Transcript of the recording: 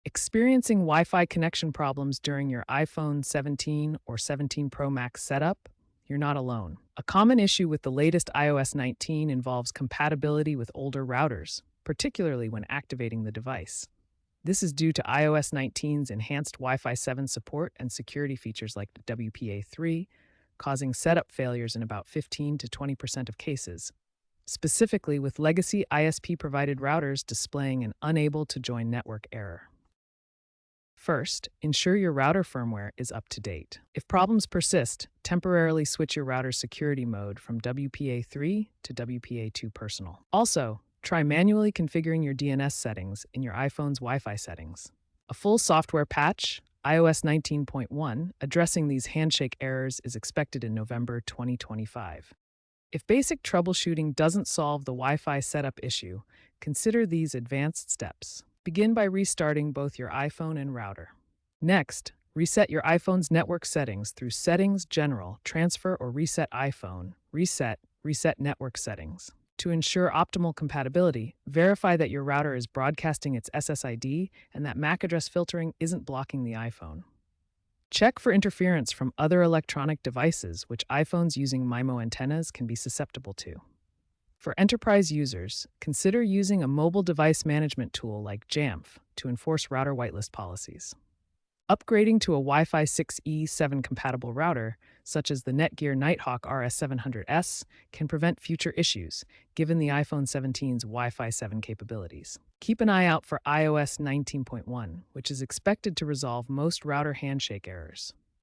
Experiencing Wi Fi connection problems during your iPhone 17 or 17 Pro Max setup? You're not alone. A common issue with the latest iOS 19 involves compatibility with older routers, particularly when activating the device. This is due to iOS 19's enhanced Wi Fi 7 support and security features like WPA3, causing setup failures in about 15 to 20% of cases, specifically with legacy ISP provided routers displaying an unable to join network error. First, ensure your router firmware is up to date. If problems persist, temporarily switch your router's security mode from WPA3 to WPA2 Personal. Also, try manually configuring your DNS settings in your iPhone's Wi-Fi settings. A full software patch, iOS 19.1, addressing these handshake errors is expected in November 2025. If basic troubleshooting doesn't solve the Wi-Fi setup issue, consider these advanced steps. Begin by restarting both your iPhone and router. Next, reset your iPhone's network settings through Settings, General, Transfer or Reset iPhone, Reset Network Settings. To ensure optimal compatibility, verify that your router is broadcasting its SSID and that MAC address filtering isn't blocking the iPhone. Check for interference from other electronic devices, which iPhones using MIMO antennas can be susceptible to. For enterprise users, consider using a mobile device management tool like Jamf to enforce router whitelist policies. Upgrading to a Wi-Fi 6E7 compatible router, such as the Netgear Nighthawk RS700S, can prevent future issues, given the iPhone 17's Wi-Fi 7 capabilities. Keep an eye out for iOS 19.1, which is expected to resolve most router handshake errors.